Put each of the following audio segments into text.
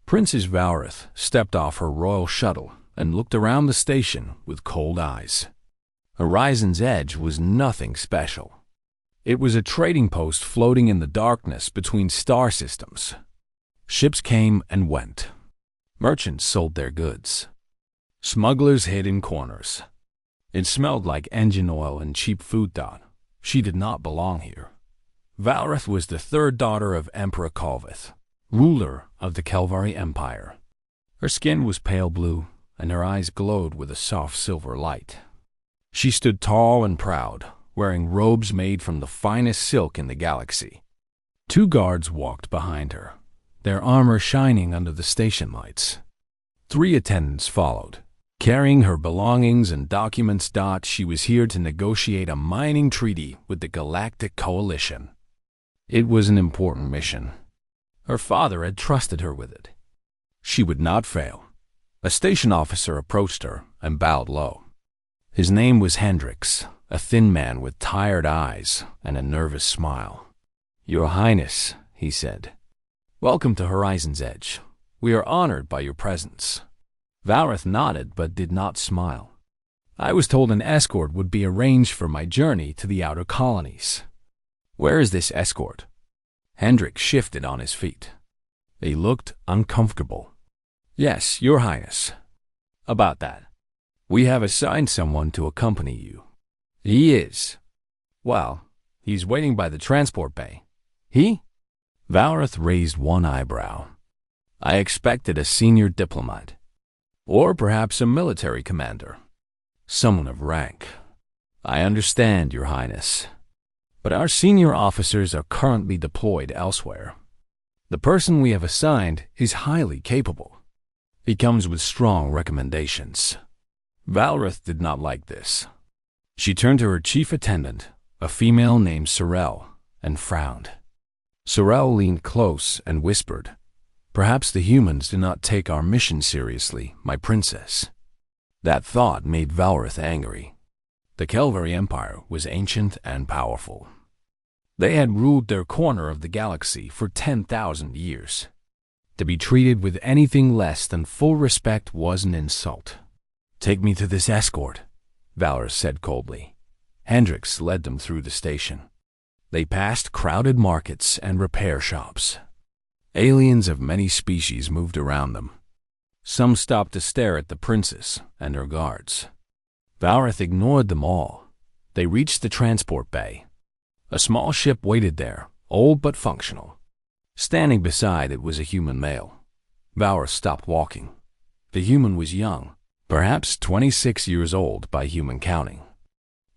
Princess Valrith stepped off her royal shuttle and looked around the station with cold eyes. Horizon's Edge was nothing special. It was a trading post floating in the darkness between star systems. Ships came and went. Merchants sold their goods. Smugglers hid in corners. It smelled like engine oil and cheap food thought. She did not belong here. Valrith was the third daughter of Emperor Kalvith, ruler of the Kelvari Empire. Her skin was pale blue, and her eyes glowed with a soft silver light. She stood tall and proud, wearing robes made from the finest silk in the galaxy. 2 guards walked behind her, their armor shining under the station lights. 3 attendants followed, carrying her belongings and documents. She was here to negotiate a mining treaty with the Galactic Coalition. It was an important mission. Her father had trusted her with it. She would not fail. A station officer approached her and bowed low. His name was Hendrix, a thin man with tired eyes and a nervous smile. "Your Highness," he said, "welcome to Horizon's Edge. We are honored by your presence." Valrith nodded but did not smile. "I was told an escort would be arranged for my journey to the outer colonies." "Where is this escort?" Hendrix shifted on his feet. He looked uncomfortable. "Yes, Your Highness. About that. We have assigned someone to accompany you." "He is?" "Well, he's waiting by the transport bay." "He?" Valrith raised one eyebrow. "I expected a senior diplomat. Or perhaps a military commander. Someone of rank." "I understand, Your Highness. But our senior officers are currently deployed elsewhere. The person we have assigned is highly capable. He comes with strong recommendations." Valrith did not like this. She turned to her chief attendant, a female named Sorel, and frowned. Sorel leaned close and whispered, "Perhaps the humans do not take our mission seriously, my princess." That thought made Valrith angry. The Kelvari Empire was ancient and powerful. They had ruled their corner of the galaxy for 10,000 years. To be treated with anything less than full respect was an insult. "Take me to this escort," Valrith said coldly. Hendrix led them through the station. They passed crowded markets and repair shops. Aliens of many species moved around them. Some stopped to stare at the princess and her guards. Valrith ignored them all. They reached the transport bay. A small ship waited there, old but functional. Standing beside it was a human male. Valrith stopped walking. The human was young, perhaps 26 years old by human counting.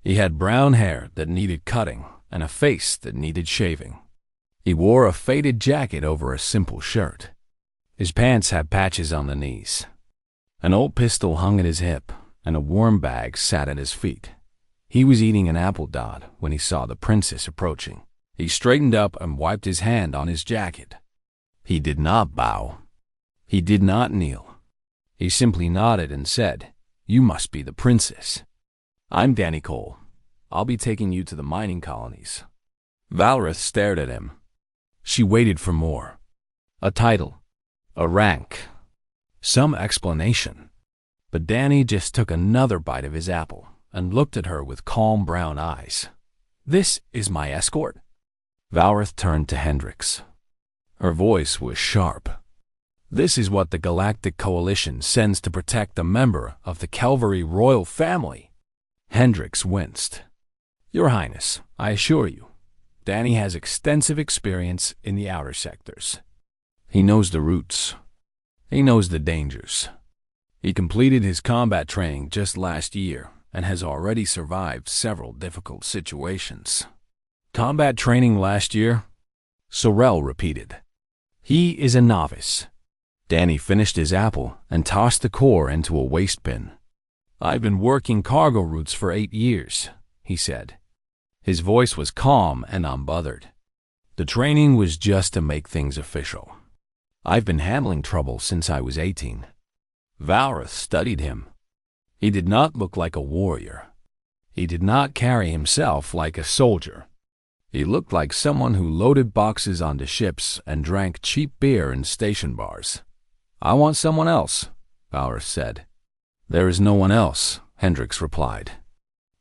He had brown hair that needed cutting and a face that needed shaving. He wore a faded jacket over a simple shirt. His pants had patches on the knees. An old pistol hung at his hip, and a worm bag sat at his feet. He was eating an apple dot when he saw the princess approaching. He straightened up and wiped his hand on his jacket. He did not bow. He did not kneel. He simply nodded and said, "You must be the princess." "I'm Danny Cole. I'll be taking you to the mining colonies." Valrith stared at him. She waited for more. A title. A rank. Some explanation. But Danny just took another bite of his apple and looked at her with calm brown eyes. "This is my escort?" Valrith turned to Hendrix. Her voice was sharp. "This is what the Galactic Coalition sends to protect a member of the Kelvari royal family." Hendrix winced. "Your Highness, I assure you, Danny has extensive experience in the outer sectors. He knows the routes. He knows the dangers. He completed his combat training just last year and has already survived several difficult situations." "Combat training last year?" Sorel repeated. "He is a novice." Danny finished his apple and tossed the core into a waste bin. "I've been working cargo routes for 8 years, he said. His voice was calm and unbothered. "The training was just to make things official. I've been handling trouble since I was 18. Valrith studied him. He did not look like a warrior. He did not carry himself like a soldier. He looked like someone who loaded boxes onto ships and drank cheap beer in station bars. I want someone else, Valorous said. There is no one else, Hendricks replied.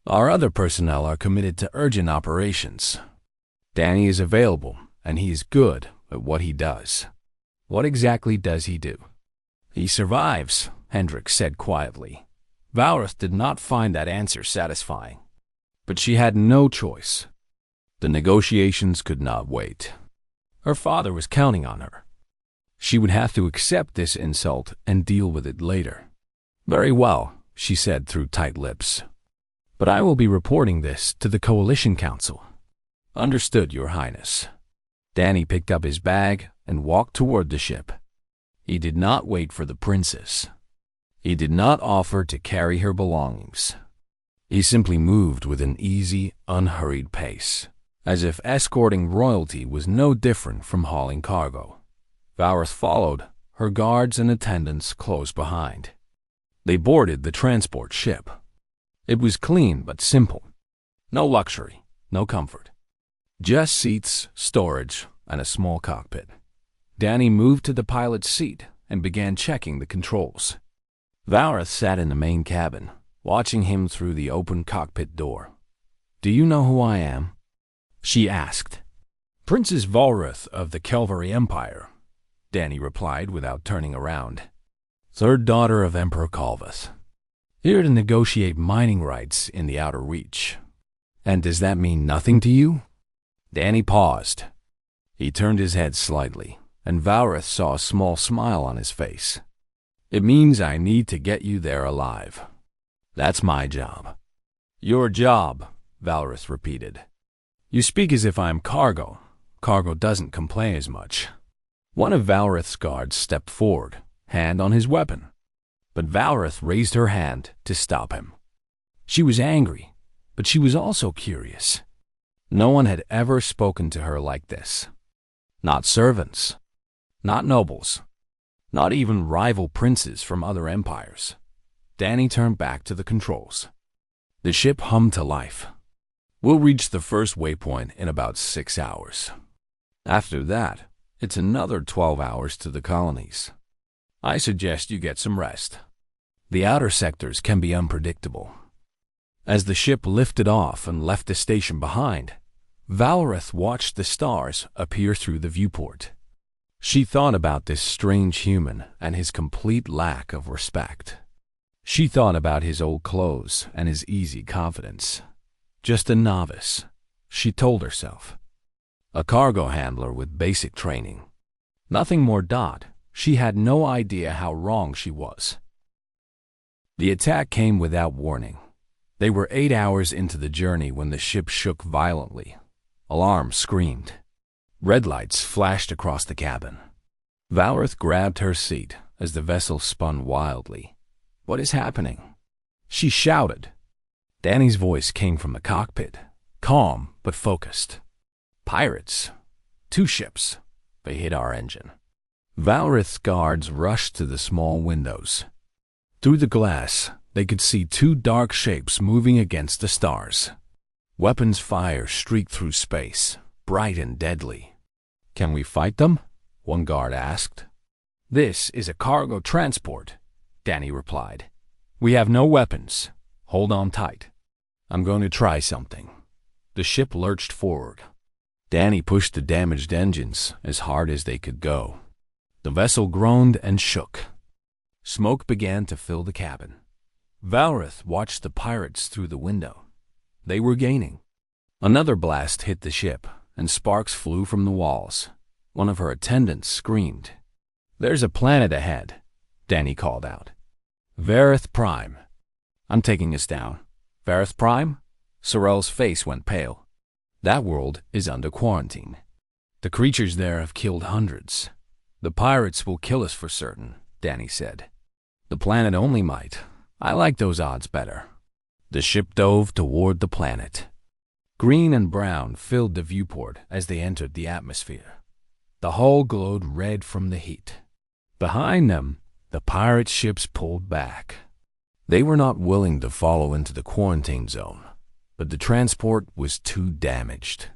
Our other personnel are committed to urgent operations. Danny is available, and he is good at what he does. What exactly does he do? He survives, Hendricks said quietly. Valorous did not find that answer satisfying. But she had no choice. The negotiations could not wait. Her father was counting on her. She would have to accept this insult and deal with it later. Very well, she said through tight lips. But I will be reporting this to the Coalition Council. Understood, Your Highness. Danny picked up his bag and walked toward the ship. He did not wait for the princess. He did not offer to carry her belongings. He simply moved with an easy, unhurried pace, as if escorting royalty was no different from hauling cargo. Valorous followed, her guards and attendants close behind. They boarded the transport ship. It was clean but simple. No luxury, no comfort. Just seats, storage, and a small cockpit. Danny moved to the pilot's seat and began checking the controls. Valorous sat in the main cabin, watching him through the open cockpit door. Do you know who I am? She asked. Princess Valorous of the Calvary Empire, Danny replied without turning around. Third daughter of Emperor Calvus. Here to negotiate mining rights in the Outer Reach. And does that mean nothing to you? Danny paused. He turned his head slightly, and Valorous saw a small smile on his face. It means I need to get you there alive. That's my job. Your job, Valorous repeated. You speak as if I'm cargo. Cargo doesn't complain as much. One of Valorous' guards stepped forward, hand on his weapon. But Valorous raised her hand to stop him. She was angry, but she was also curious. No one had ever spoken to her like this. Not servants, not nobles, not even rival princes from other empires. Danny turned back to the controls. The ship hummed to life. We'll reach the first waypoint in about 6 hours. After that, it's another 12 hours to the colonies. I suggest you get some rest. The outer sectors can be unpredictable. As the ship lifted off and left the station behind, Valorous watched the stars appear through the viewport. She thought about this strange human and his complete lack of respect. She thought about his old clothes and his easy confidence. Just a novice, she told herself. A cargo handler with basic training. Nothing more. She had no idea how wrong she was. The attack came without warning. They were 8 hours into the journey when the ship shook violently. Alarms screamed. Red lights flashed across the cabin. Valorous grabbed her seat as the vessel spun wildly. What is happening? She shouted. Danny's voice came from the cockpit, calm but focused. Pirates. 2 ships. They hit our engine. Valorous guards rushed to the small windows. Through the glass, they could see 2 dark shapes moving against the stars. Weapons fire streaked through space, bright and deadly. Can we fight them? One guard asked. This is a cargo transport, Danny replied. We have no weapons. Hold on tight. I'm going to try something. The ship lurched forward. Danny pushed the damaged engines as hard as they could go. The vessel groaned and shook. Smoke began to fill the cabin. Valorous watched the pirates through the window. They were gaining. Another blast hit the ship, and sparks flew from the walls. One of her attendants screamed. There's a planet ahead, Danny called out. Vareth Prime. I'm taking us down. Vareth Prime? Sorrel's face went pale. That world is under quarantine. The creatures there have killed hundreds. The pirates will kill us for certain, Danny said. The planet only might. I like those odds better. The ship dove toward the planet. Green and brown filled the viewport as they entered the atmosphere. The hull glowed red from the heat. Behind them, the pirate ships pulled back. They were not willing to follow into the quarantine zone, but the transport was too damaged.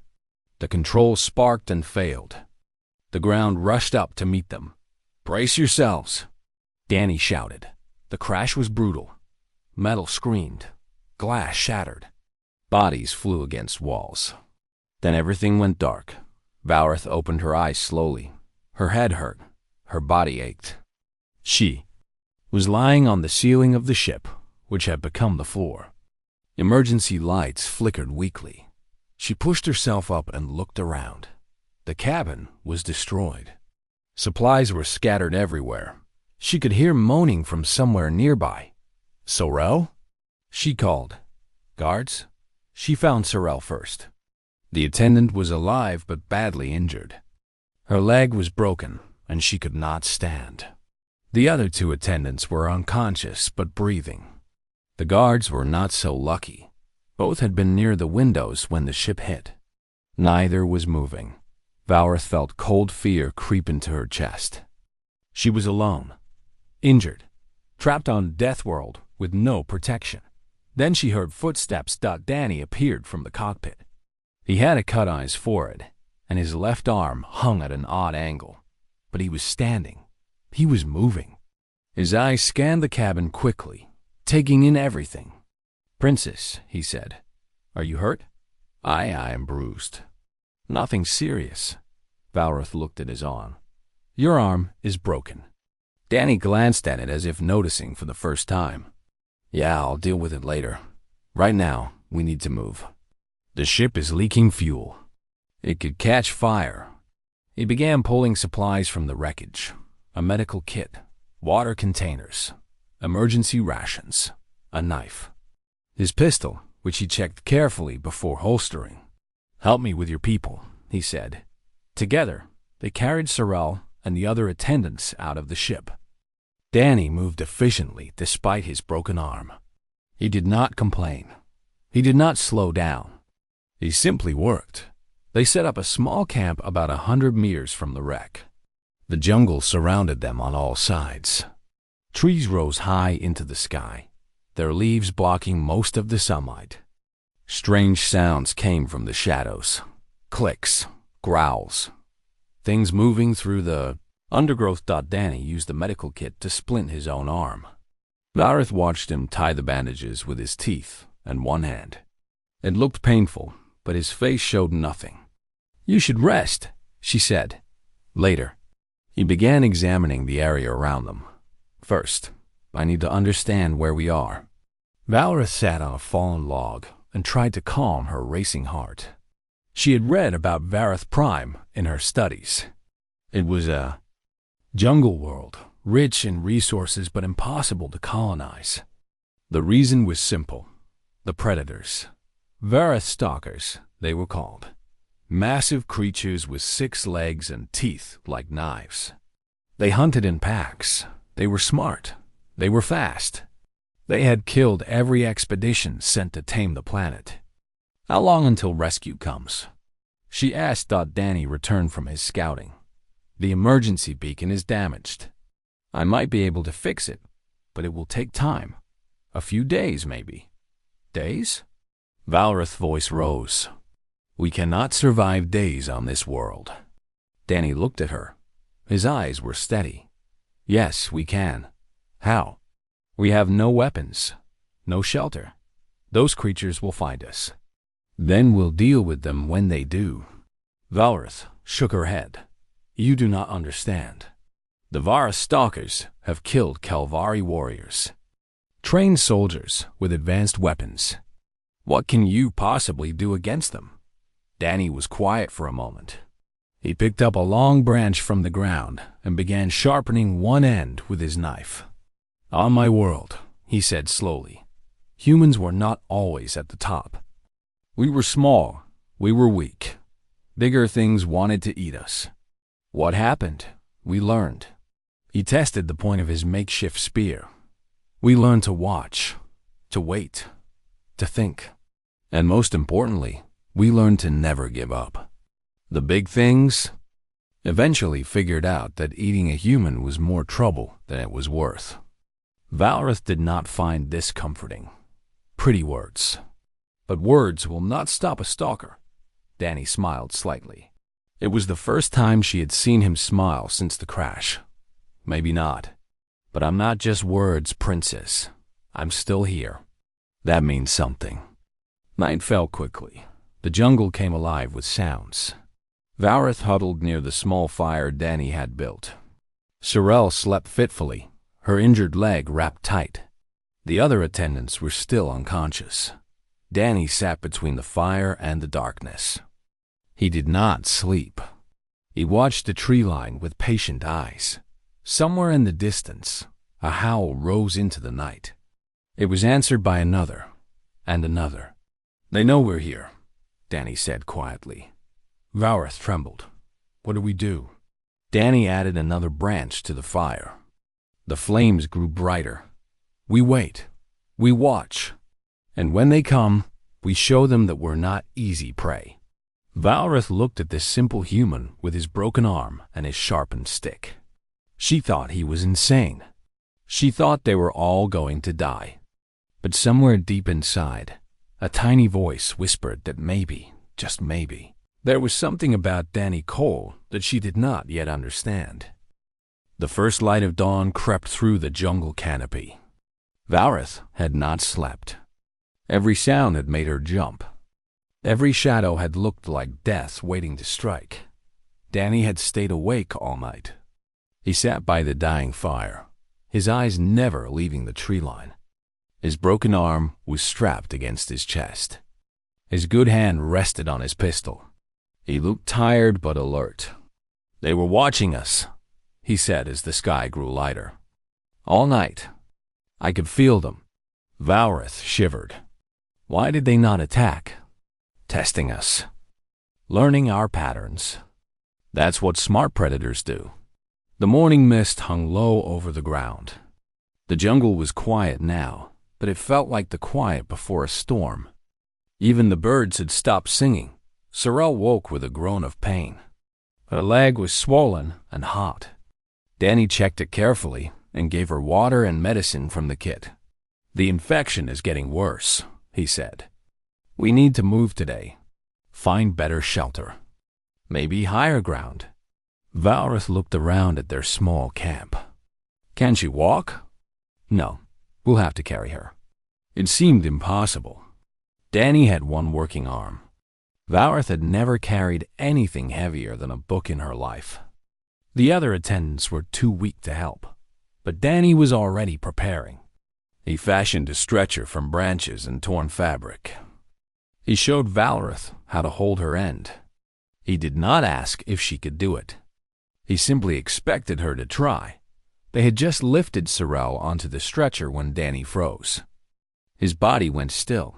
The controls sparked and failed. The ground rushed up to meet them. Brace yourselves, Danny shouted. The crash was brutal. Metal screamed. Glass shattered. Bodies flew against walls. Then everything went dark. Valorith opened her eyes slowly. Her head hurt. Her body ached. She was lying on the ceiling of the ship, which had become the floor. Emergency lights flickered weakly. She pushed herself up and looked around. The cabin was destroyed. Supplies were scattered everywhere. She could hear moaning from somewhere nearby. Sorel? She called. Guards? She found Sorel first. The attendant was alive but badly injured. Her leg was broken, and she could not stand. The other two attendants were unconscious but breathing. The guards were not so lucky. Both had been near the windows when the ship hit. Neither was moving. Valorith felt cold fear creep into her chest. She was alone, injured, trapped on Deathworld with no protection. Then she heard footsteps. Danny appeared from the cockpit. He had a cut on his forehead, and his left arm hung at an odd angle. But he was standing. He was moving. His eyes scanned the cabin quickly, taking in everything. Princess, he said, are you hurt? I am bruised. Nothing serious. Valorith looked at his arm. Your arm is broken. Danny glanced at it as if noticing for the first time. Yeah, I'll deal with it later. Right now, we need to move. The ship is leaking fuel. It could catch fire. He began pulling supplies from the wreckage. A medical kit, water containers, emergency rations, a knife. His pistol, which he checked carefully before holstering. Help me with your people, he said. Together, they carried Sorel and the other attendants out of the ship. Danny moved efficiently despite his broken arm. He did not complain. He did not slow down. He simply worked. They set up a small camp about 100 meters from the wreck. The jungle surrounded them on all sides. Trees rose high into the sky, their leaves blocking most of the sunlight. Strange sounds came from the shadows. Clicks, growls, things moving through the undergrowth. Danny used the medical kit to splint his own arm. Valorith watched him tie the bandages with his teeth and one hand. It looked painful, but his face showed nothing. You should rest, she said. Later, he began examining the area around them. First, I need to understand where we are. Valorith sat on a fallen log and tried to calm her racing heart. She had read about Vareth Prime in her studies. It was a jungle world, rich in resources but impossible to colonize. The reason was simple. The predators. Vareth stalkers, they were called. Massive creatures with 6 legs and teeth like knives. They hunted in packs. They were smart. They were fast. They had killed every expedition sent to tame the planet. How long until rescue comes? She asked. Danny returned from his scouting. The emergency beacon is damaged. I might be able to fix it, but it will take time. A few days, maybe. Days? Valorith's voice rose. We cannot survive days on this world. Danny looked at her. His eyes were steady. Yes, we can. How? We have no weapons, no shelter. Those creatures will find us. Then we'll deal with them when they do. Valorith shook her head. You do not understand. The Vareth stalkers have killed Kalvari warriors. Trained soldiers with advanced weapons. What can you possibly do against them? Danny was quiet for a moment. He picked up a long branch from the ground and began sharpening one end with his knife. On my world, he said slowly, humans were not always at the top. We were small, we were weak. Bigger things wanted to eat us. What happened? We learned. He tested the point of his makeshift spear. We learned to watch, to wait, to think. And most importantly, we learned to never give up. The big things eventually figured out that eating a human was more trouble than it was worth. Valorith did not find this comforting. Pretty words. But words will not stop a stalker. Danny smiled slightly. It was the first time she had seen him smile since the crash. Maybe not. But I'm not just words, princess. I'm still here. That means something. Night fell quickly. The jungle came alive with sounds. Valrath huddled near the small fire Danny had built. Sorrel slept fitfully, her injured leg wrapped tight. The other attendants were still unconscious. Danny sat between the fire and the darkness. He did not sleep. He watched the tree line with patient eyes. Somewhere in the distance, a howl rose into the night. It was answered by another, and another. "They know we're here," Danny said quietly. Valrath trembled. "What do we do?" Danny added another branch to the fire. The flames grew brighter. "We wait. We watch. And when they come, we show them that we're not easy prey." Valrath looked at this simple human with his broken arm and his sharpened stick. She thought he was insane. She thought they were all going to die. But somewhere deep inside, a tiny voice whispered that maybe, just maybe, there was something about Danny Cole that she did not yet understand. The first light of dawn crept through the jungle canopy. Valrath had not slept. Every sound had made her jump. Every shadow had looked like death waiting to strike. Danny had stayed awake all night. He sat by the dying fire, his eyes never leaving the tree line. His broken arm was strapped against his chest. His good hand rested on his pistol. He looked tired but alert. "They were watching us," he said as the sky grew lighter. "All night. I could feel them." Valrath shivered. Why did they not attack? Testing us. Learning our patterns. That's what smart predators do. The morning mist hung low over the ground. The jungle was quiet now, but it felt like the quiet before a storm. Even the birds had stopped singing. Sorrel woke with a groan of pain. Her leg was swollen and hot. Danny checked it carefully and gave her water and medicine from the kit. "The infection is getting worse," he said. "We need to move today. Find better shelter. Maybe higher ground." Valrath looked around at their small camp. "Can she walk?" "No, we'll have to carry her." It seemed impossible. Danny had one working arm. Valrath had never carried anything heavier than a book in her life. The other attendants were too weak to help, but Danny was already preparing. He fashioned a stretcher from branches and torn fabric. He showed Valrath how to hold her end. He did not ask if she could do it. He simply expected her to try. They had just lifted Sorrel onto the stretcher when Danny froze. His body went still.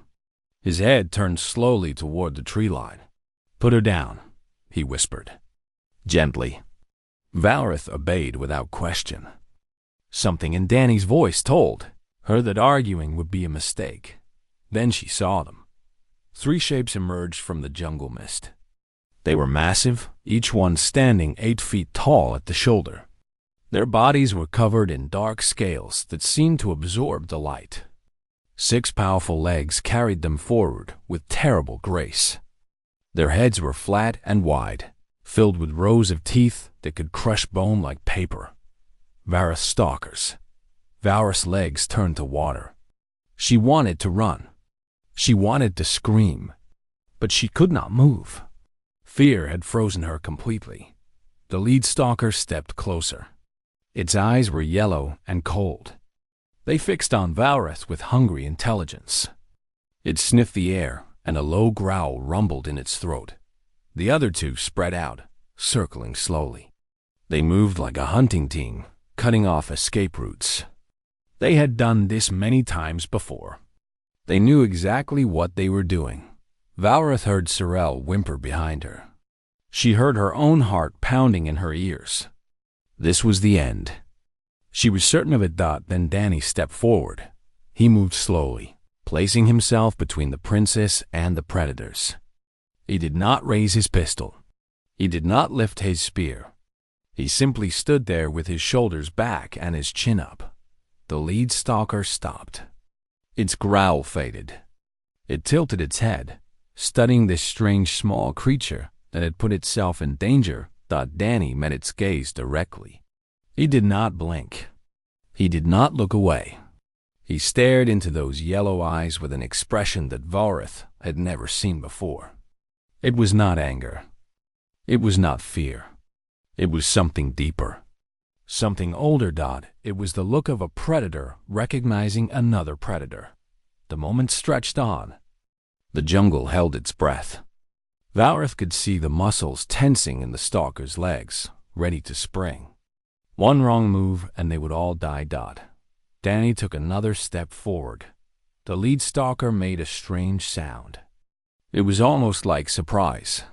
His head turned slowly toward the tree line. "Put her down," he whispered. Gently. Valrath obeyed without question. Something in Danny's voice told her that arguing would be a mistake. Then she saw them. 3 shapes emerged from the jungle mist. They were massive, each one standing 8 feet tall at the shoulder. Their bodies were covered in dark scales that seemed to absorb the light. 6 powerful legs carried them forward with terrible grace. Their heads were flat and wide, filled with rows of teeth that could crush bone like paper. Valrath's stalkers. Valrath's legs turned to water. She wanted to run. She wanted to scream, but she could not move. Fear had frozen her completely. The lead stalker stepped closer. Its eyes were yellow and cold. They fixed on Valrath with hungry intelligence. It sniffed the air, and a low growl rumbled in its throat. The other 2 spread out, circling slowly. They moved like a hunting team, cutting off escape routes. They had done this many times before. They knew exactly what they were doing. Valrath heard Sorrel whimper behind her. She heard her own heart pounding in her ears. This was the end. She was certain of it. Then Danny stepped forward. He moved slowly, placing himself between the princess and the predators. He did not raise his pistol. He did not lift his spear. He simply stood there with his shoulders back and his chin up. The lead stalker stopped. Its growl faded. It tilted its head, studying this strange small creature that had put itself in danger. Danny met its gaze directly. He did not blink. He did not look away. He stared into those yellow eyes with an expression that Valrith had never seen before. It was not anger. It was not fear. It was something deeper. Something older. It was the look of a predator recognizing another predator. The moment stretched on. The jungle held its breath. Valrith could see the muscles tensing in the stalker's legs, ready to spring. One wrong move and they would all die. Danny took another step forward. The lead stalker made a strange sound. It was almost like surprise.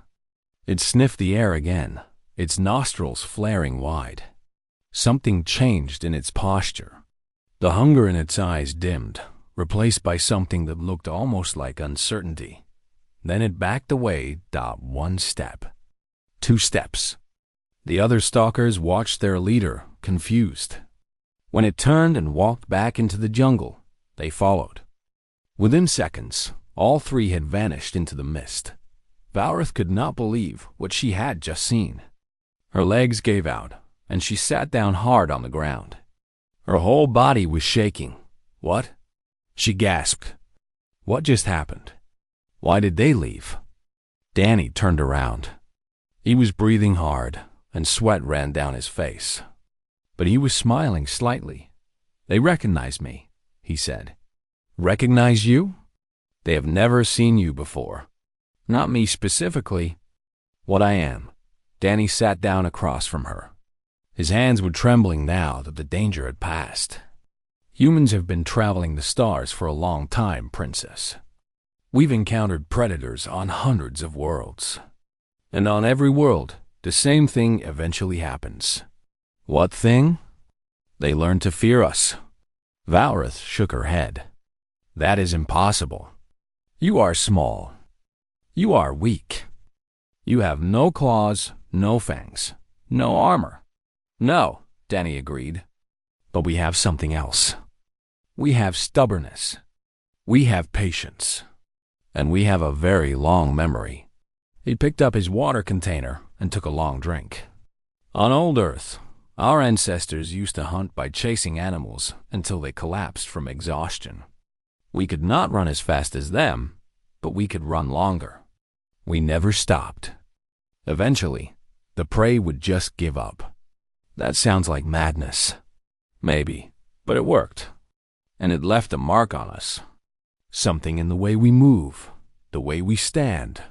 It sniffed the air again, its nostrils flaring wide. Something changed in its posture. The hunger in its eyes dimmed, replaced by something that looked almost like uncertainty. Then it backed away. One step. 2 steps. The other stalkers watched their leader, confused. When it turned and walked back into the jungle, they followed. Within seconds, all 3 had vanished into the mist. Valrith could not believe what she had just seen. Her legs gave out, and she sat down hard on the ground. Her whole body was shaking. What? She gasped. What just happened? Why did they leave? Danny turned around. He was breathing hard, and sweat ran down his face. But he was smiling slightly. They recognized me, he said. Recognize you? They have never seen you before. Not me specifically. What I am. Danny sat down across from her. His hands were trembling now that the danger had passed. Humans have been traveling the stars for a long time, Princess. We've encountered predators on hundreds of worlds. And on every world, the same thing eventually happens. What thing? They learn to fear us. Valrith shook her head. That is impossible. You are small. You are weak. You have no claws, no fangs, no armor. No, Danny agreed. But we have something else. We have stubbornness. We have patience. And we have a very long memory. He picked up his water container and took a long drink. On old Earth, our ancestors used to hunt by chasing animals until they collapsed from exhaustion. We could not run as fast as them, but we could run longer. We never stopped. Eventually, the prey would just give up. That sounds like madness. Maybe, but it worked. And it left a mark on us. Something in the way we move, the way we stand,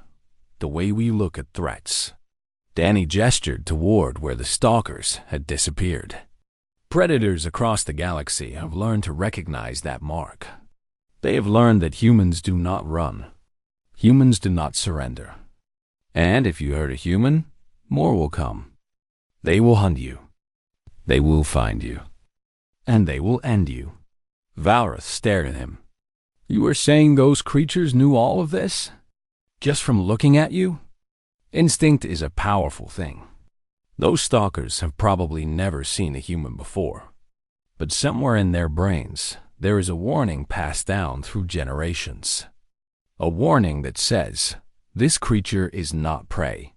the way we look at threats. Danny gestured toward where the stalkers had disappeared. Predators across the galaxy have learned to recognize that mark. They have learned that humans do not run. Humans do not surrender. And if you hurt a human, more will come. They will hunt you. They will find you. And they will end you. Valrith stared at him. You are saying those creatures knew all of this? Just from looking at you? Instinct is a powerful thing. Those stalkers have probably never seen a human before. But somewhere in their brains, there is a warning passed down through generations. A warning that says, this creature is not prey.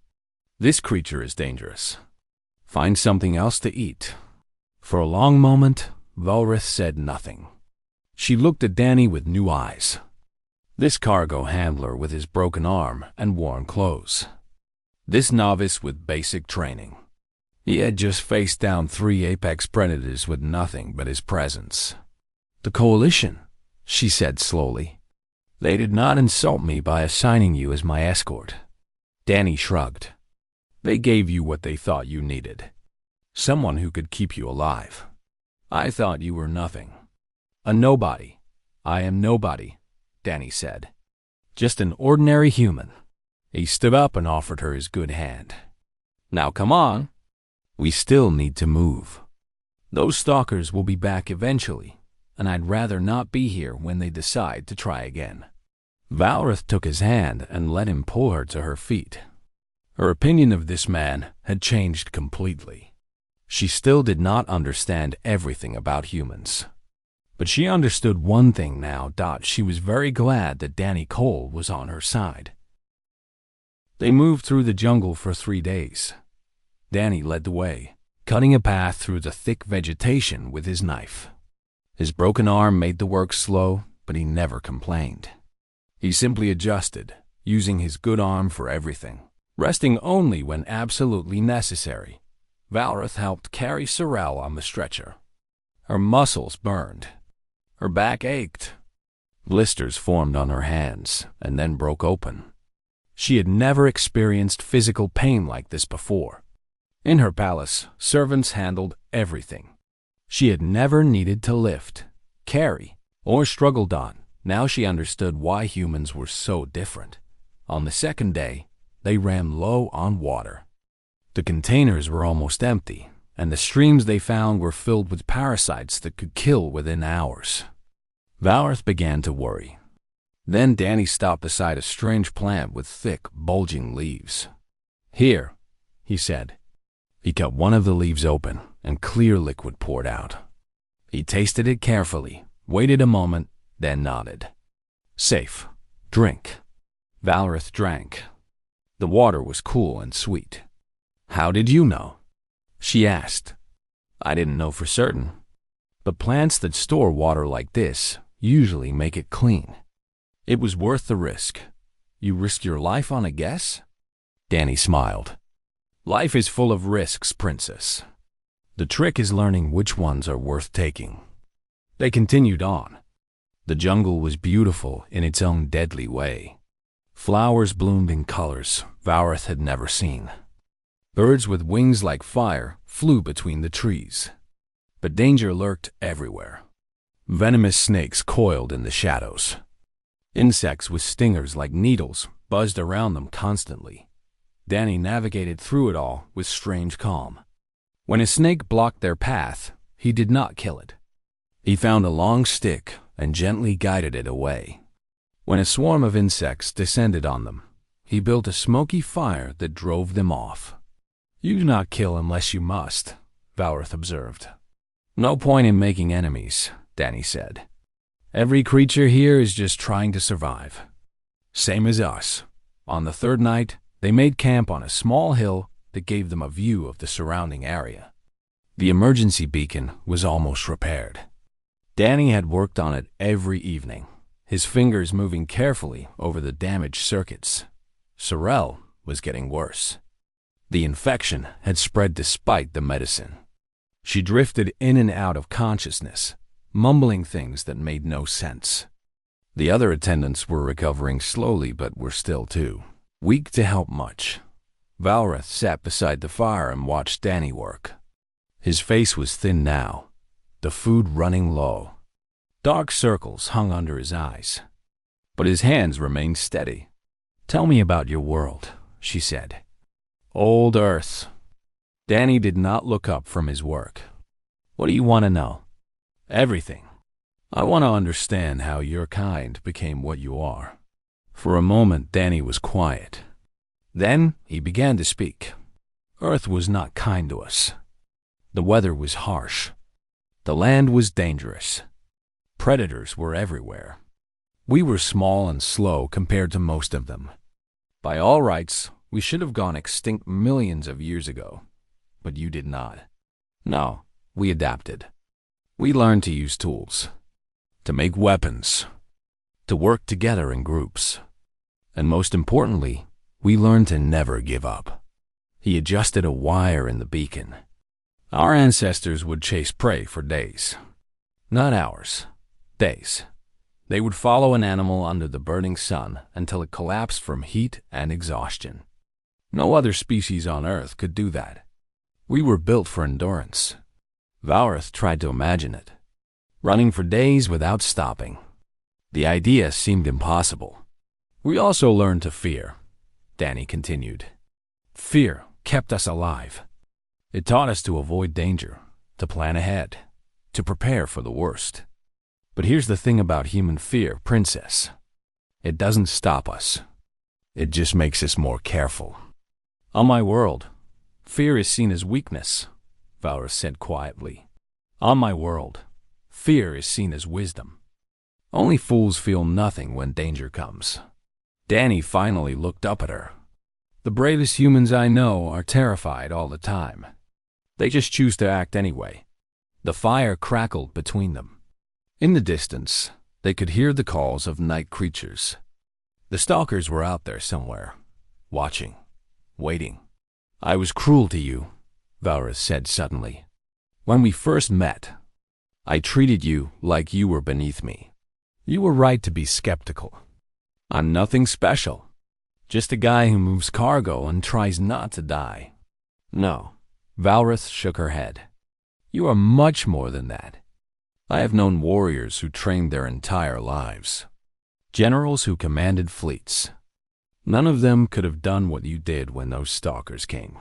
This creature is dangerous. Find something else to eat. For a long moment, Valrith said nothing. She looked at Danny with new eyes. This cargo handler with his broken arm and worn clothes. This novice with basic training. He had just faced down 3 apex predators with nothing but his presence. The Coalition, she said slowly. They did not insult me by assigning you as my escort. Danny shrugged. They gave you what they thought you needed. Someone who could keep you alive. I thought you were nothing. A nobody. I am nobody, Danny said. Just an ordinary human. He stood up and offered her his good hand. Now come on. We still need to move. Those stalkers will be back eventually, and I'd rather not be here when they decide to try again. Valrith took his hand and let him pull her to her feet. Her opinion of this man had changed completely. She still did not understand everything about humans. But she understood one thing now. She was very glad that Danny Cole was on her side. They moved through the jungle for 3 days. Danny led the way, cutting a path through the thick vegetation with his knife. His broken arm made the work slow, but he never complained. He simply adjusted, using his good arm for everything, resting only when absolutely necessary. Valrath helped carry Sorrel on the stretcher. Her muscles burned. Her back ached. Blisters formed on her hands and then broke open. She had never experienced physical pain like this before. In her palace, servants handled everything. She had never needed to lift, carry, or struggled on. Now she understood why humans were so different. On the second day, they ran low on water. The containers were almost empty, and the streams they found were filled with parasites that could kill within hours. Valrath began to worry. Then Danny stopped beside a strange plant with thick, bulging leaves. "Here," he said. He cut one of the leaves open, and clear liquid poured out. He tasted it carefully, waited a moment, then nodded. "Safe. Drink." Valrath drank. The water was cool and sweet. "How did you know?" she asked. "I didn't know for certain. But plants that store water like this usually make it clean. It was worth the risk." "You risk your life on a guess?" Danny smiled. "Life is full of risks, Princess. The trick is learning which ones are worth taking." They continued on. The jungle was beautiful in its own deadly way. Flowers bloomed in colors Valrath had never seen. Birds with wings like fire flew between the trees. But danger lurked everywhere. Venomous snakes coiled in the shadows. Insects with stingers like needles buzzed around them constantly. Danny navigated through it all with strange calm. When a snake blocked their path, he did not kill it. He found a long stick and gently guided it away. When a swarm of insects descended on them, he built a smoky fire that drove them off. "You do not kill unless you must," Valrath observed. "No point in making enemies," Danny said. "Every creature here is just trying to survive. Same as us." On the third night, they made camp on a small hill that gave them a view of the surrounding area. The emergency beacon was almost repaired. Danny had worked on it every evening, his fingers moving carefully over the damaged circuits. Sorrel was getting worse. The infection had spread despite the medicine. She drifted in and out of consciousness, mumbling things that made no sense. The other attendants were recovering slowly but were still too weak to help much. Valrath sat beside the fire and watched Danny work. His face was thin now, the food running low. Dark circles hung under his eyes, but his hands remained steady. "Tell me about your world," she said. "Old Earth." Danny did not look up from his work. "What do you want to know?" "Everything. I want to understand how your kind became what you are." For a moment, Danny was quiet. Then he began to speak. "Earth was not kind to us. The weather was harsh. The land was dangerous. Predators were everywhere. We were small and slow compared to most of them. By all rights, we should have gone extinct millions of years ago. But you did not. No, we adapted. We learned to use tools, to make weapons, to work together in groups. And most importantly, we learned to never give up." He adjusted a wire in the beacon. "Our ancestors would chase prey for days. Not hours, days. They would follow an animal under the burning sun until it collapsed from heat and exhaustion. No other species on Earth could do that. We were built for endurance." Valrath tried to imagine it. Running for days without stopping. The idea seemed impossible. "We also learned to fear," Danny continued. "Fear kept us alive. It taught us to avoid danger, to plan ahead, to prepare for the worst. But here's the thing about human fear, Princess. It doesn't stop us. It just makes us more careful." "On my world, fear is seen as weakness," Valrath said quietly. "On my world, fear is seen as wisdom. Only fools feel nothing when danger comes." Danny finally looked up at her. "The bravest humans I know are terrified all the time. They just choose to act anyway. The fire crackled between them. In the distance, they could hear the calls of night creatures. The stalkers were out there somewhere, watching, waiting. "I was cruel to you," Valrith said suddenly. "When we first met, I treated you like you were beneath me. You were right to be skeptical. I'm nothing special. Just a guy who moves cargo and tries not to die." "No." Valrith shook her head. "You are much more than that. I have known warriors who trained their entire lives. Generals who commanded fleets. None of them could have done what you did when those stalkers came."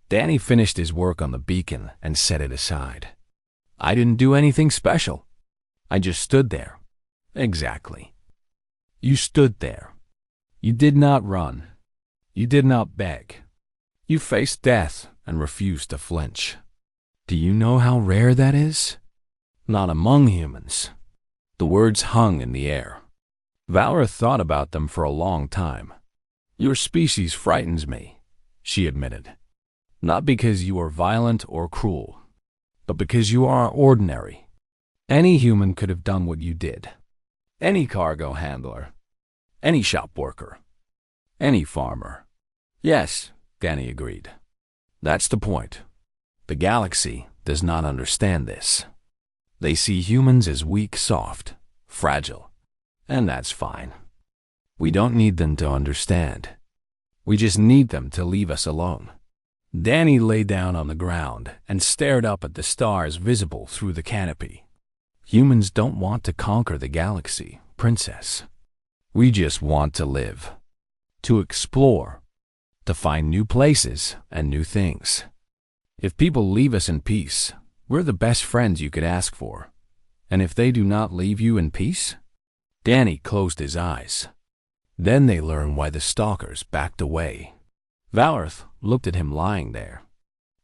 Danny finished his work on the beacon and set it aside. "I didn't do anything special. I just stood there." "Exactly. You stood there. You did not run. You did not beg. You faced death and refused to flinch. Do you know how rare that is? Not among humans." The words hung in the air. Valrith thought about them for a long time. "Your species frightens me," she admitted. "Not because you are violent or cruel, but because you are ordinary. Any human could have done what you did. Any cargo handler. Any shop worker. Any farmer." "Yes," Danny agreed. "That's the point. The galaxy does not understand this. They see humans as weak, soft, fragile, and that's fine. We don't need them to understand. We just need them to leave us alone." Danny lay down on the ground and stared up at the stars visible through the canopy. "Humans don't want to conquer the galaxy, Princess. We just want to live, to explore, to find new places and new things. If people leave us in peace, we're the best friends you could ask for. And if they do not leave you in peace?" Danny closed his eyes. Then they learned why the stalkers backed away. Valrith looked at him lying there.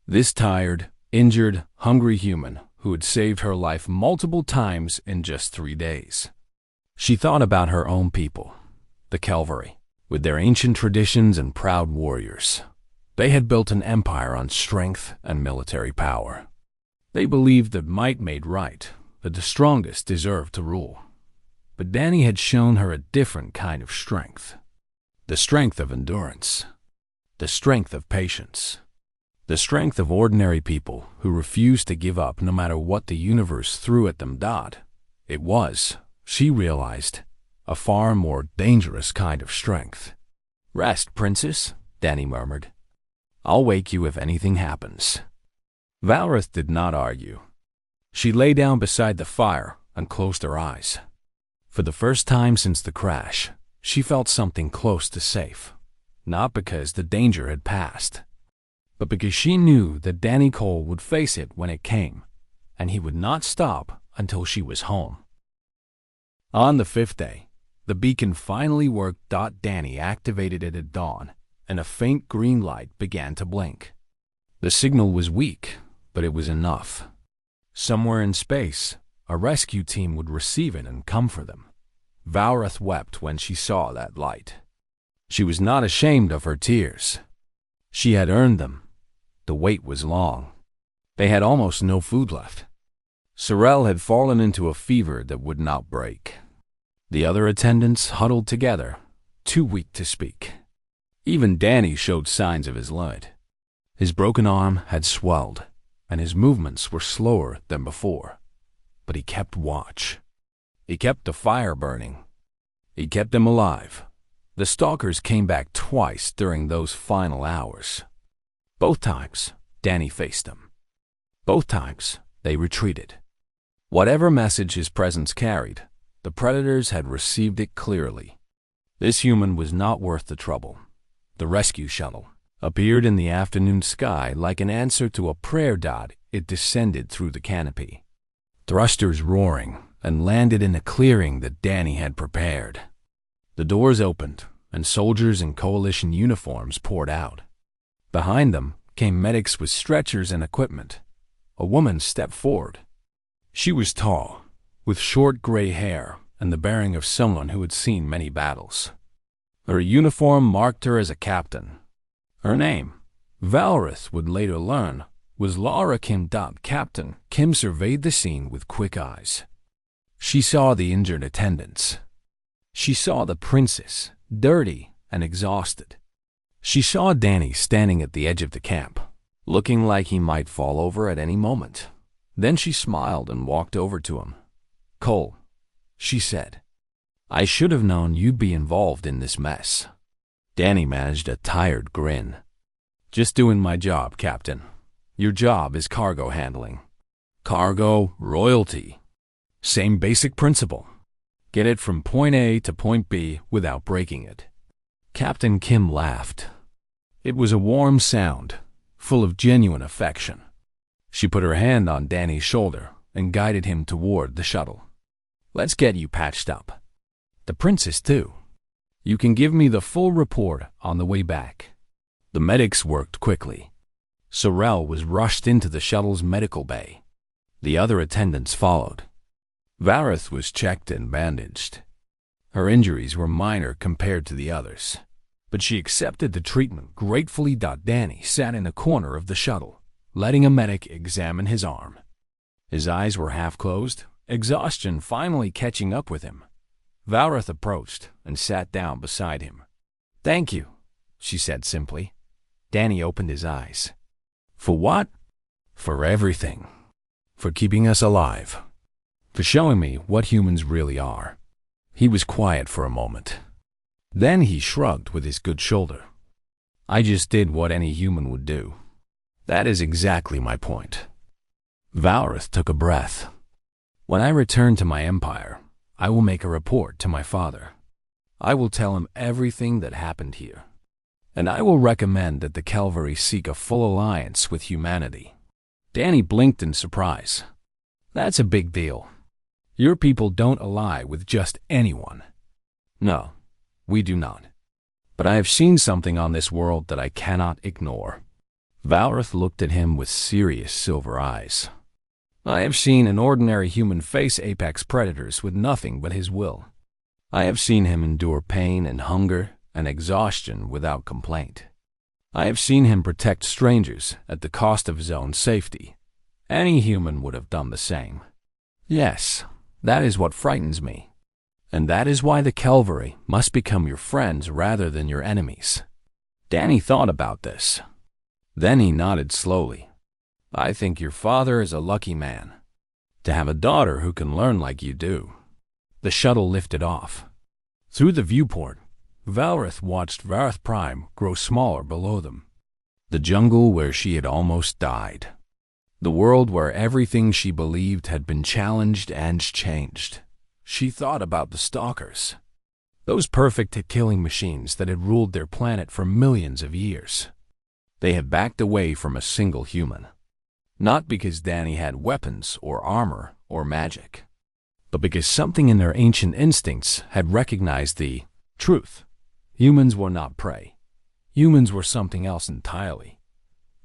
This tired, injured, hungry human who had saved her life multiple times in just 3 days. She thought about her own people, the Calvary, with their ancient traditions and proud warriors. They had built an empire on strength and military power. They believed that might made right, that the strongest deserved to rule. But Danny had shown her a different kind of strength. The strength of endurance. The strength of patience. The strength of ordinary people who refused to give up no matter what the universe threw at them. It was, she realized, a far more dangerous kind of strength. "Rest, Princess," Danny murmured. "I'll wake you if anything happens." Valrith did not argue. She lay down beside the fire and closed her eyes. For the first time since the crash, she felt something close to safe. Not because the danger had passed, but because she knew that Danny Cole would face it when it came, and he would not stop until she was home. On the 5th day, the beacon finally worked. Danny activated it at dawn, and a faint green light began to blink. The signal was weak, but it was enough. Somewhere in space, a rescue team would receive it and come for them. Valrith wept when she saw that light. She was not ashamed of her tears. She had earned them. The wait was long. They had almost no food left. Sorel had fallen into a fever that would not break. The other attendants huddled together, too weak to speak. Even Danny showed signs of his limit. His broken arm had swelled, and his movements were slower than before. But he kept watch. He kept the fire burning. He kept them alive. The stalkers came back twice during those final hours. Both times, Danny faced them. Both times, they retreated. Whatever message his presence carried, the predators had received it clearly. This human was not worth the trouble. The rescue shuttle appeared in the afternoon sky like an answer to a prayer. It descended through the canopy, thrusters roaring, and landed in a clearing that Danny had prepared. The doors opened, and soldiers in coalition uniforms poured out. Behind them came medics with stretchers and equipment. A woman stepped forward. She was tall, with short gray hair and the bearing of someone who had seen many battles. Her uniform marked her as a captain. Her name, Valrith would later learn, was Laura Kim. Captain Kim surveyed the scene with quick eyes. She saw the injured attendants. She saw the princess, dirty and exhausted. She saw Danny standing at the edge of the camp, looking like he might fall over at any moment. Then she smiled and walked over to him. "Cole," she said, "I should have known you'd be involved in this mess." Danny managed a tired grin. "Just doing my job, Captain. Your job is cargo handling. Cargo, royalty. Same basic principle. Get it from point A to point B without breaking it." Captain Kim laughed. It was a warm sound, full of genuine affection. She put her hand on Danny's shoulder and guided him toward the shuttle. "Let's get you patched up. The princess, too. You can give me the full report on the way back." The medics worked quickly. Sorrel was rushed into the shuttle's medical bay. The other attendants followed. Vareth was checked and bandaged. Her injuries were minor compared to the others, but she accepted the treatment gratefully. Danny sat in a corner of the shuttle, letting a medic examine his arm. His eyes were half closed, exhaustion finally catching up with him. Vareth approached and sat down beside him. "Thank you," she said simply. Danny opened his eyes. "For what?" "For everything. For keeping us alive. For showing me what humans really are." He was quiet for a moment. Then he shrugged with his good shoulder. "I just did what any human would do. That is exactly my point." Vareth took a breath. "When I return to my empire, I will make a report to my father. I will tell him everything that happened here. And I will recommend that the Calvary seek a full alliance with humanity." Danny blinked in surprise. "That's a big deal. Your people don't ally with just anyone." "No, we do not. But I have seen something on this world that I cannot ignore." Vareth looked at him with serious silver eyes. "I have seen an ordinary human face apex predators with nothing but his will. I have seen him endure pain and hunger and exhaustion without complaint. I have seen him protect strangers at the cost of his own safety. Any human would have done the same. Yes, that is what frightens me. And that is why the Calvary must become your friends rather than your enemies." Danny thought about this. Then he nodded slowly. "I think your father is a lucky man, to have a daughter who can learn like you do." The shuttle lifted off. Through the viewport, Valrith watched Vareth Prime grow smaller below them. The jungle where she had almost died. The world where everything she believed had been challenged and changed. She thought about the Stalkers, those perfect at killing machines that had ruled their planet for millions of years. They had backed away from a single human. Not because Danny had weapons or armor or magic, but because something in their ancient instincts had recognized the truth. Humans were not prey. Humans were something else entirely.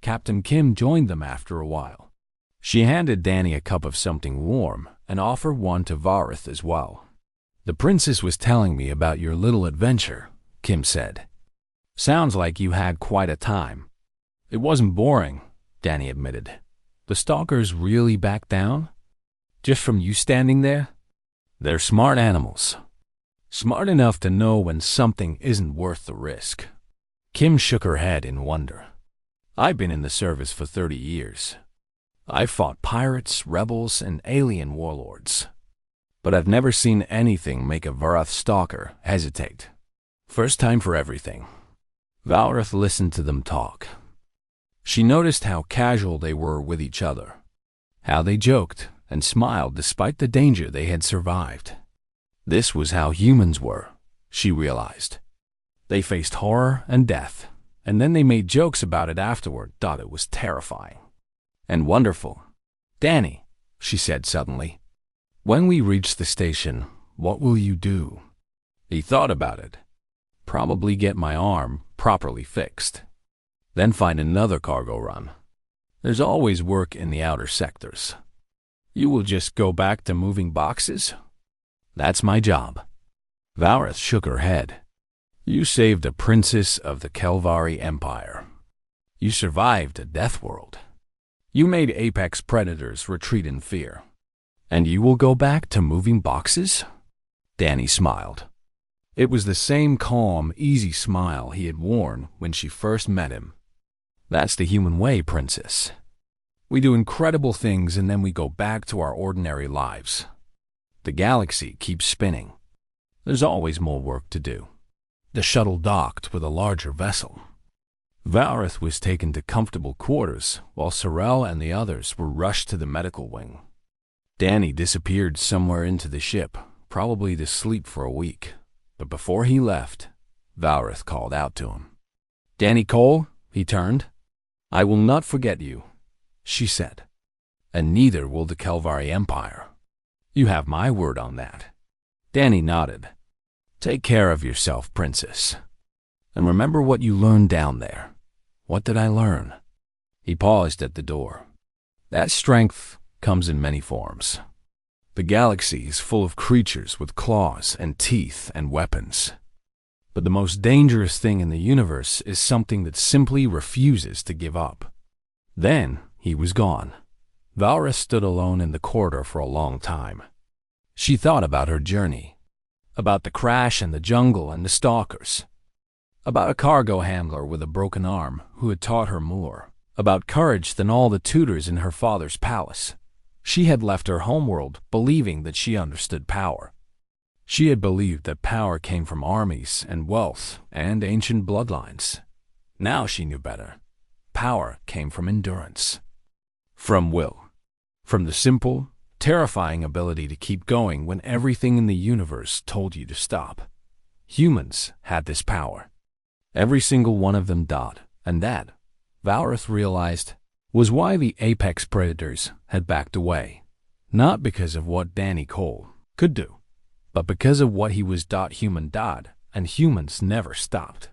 Captain Kim joined them after a while. She handed Danny a cup of something warm and offered one to Vareth as well. "The princess was telling me about your little adventure," Kim said. "Sounds like you had quite a time." "It wasn't boring," Danny admitted. "The Stalkers really backed down? Just from you standing there? They're smart animals. Smart enough to know when something isn't worth the risk." Kim shook her head in wonder. "I've been in the service for 30 years. I've fought pirates, rebels, and alien warlords. But I've never seen anything make a Vareth Stalker hesitate. First time for everything." Valrith listened to them talk. She noticed how casual they were with each other, how they joked and smiled despite the danger they had survived. This was how humans were, she realized. They faced horror and death, and then they made jokes about it afterward. Thought it was terrifying and wonderful. "Danny," she said suddenly, "when we reach the station, what will you do?" He thought about it. "Probably get my arm properly fixed. Then find another cargo run. There's always work in the outer sectors." "You will just go back to moving boxes?" "That's my job." Vareth shook her head. "You saved a princess of the Kelvari Empire. You survived a death world. You made apex predators retreat in fear. And you will go back to moving boxes? Danny smiled. It was the same calm, easy smile he had worn when she first met him. That's the human way, Princess. We do incredible things and then we go back to our ordinary lives. The galaxy keeps spinning. There's always more work to do. The shuttle docked with a larger vessel. Valrith was taken to comfortable quarters, while Sorrel and the others were rushed to the medical wing. Danny disappeared somewhere into the ship, probably to sleep for a week. But before he left, Valrith called out to him. "Danny Cole," he turned. "I will not forget you," she said. "And neither will the Kelvari Empire. You have my word on that." Danny nodded. "Take care of yourself, Princess. And remember what you learned down there." "What did I learn?" He paused at the door. "That strength comes in many forms. The galaxy is full of creatures with claws and teeth and weapons. But the most dangerous thing in the universe is something that simply refuses to give up." Then he was gone. Valrith stood alone in the corridor for a long time. She thought about her journey, about the crash in the jungle and the stalkers, about a cargo handler with a broken arm who had taught her more, about courage than all the tutors in her father's palace. She had left her homeworld believing that she understood power. She had believed that power came from armies and wealth and ancient bloodlines. Now she knew better. Power came from endurance, from will, from the simple, terrifying ability to keep going when everything in the universe told you to stop. Humans had this power. Every single one of them died, and that, Valrith realized, was why the apex predators had backed away. Not because of what Danny Cole could do, but because of what he was. Human died, and humans never stopped.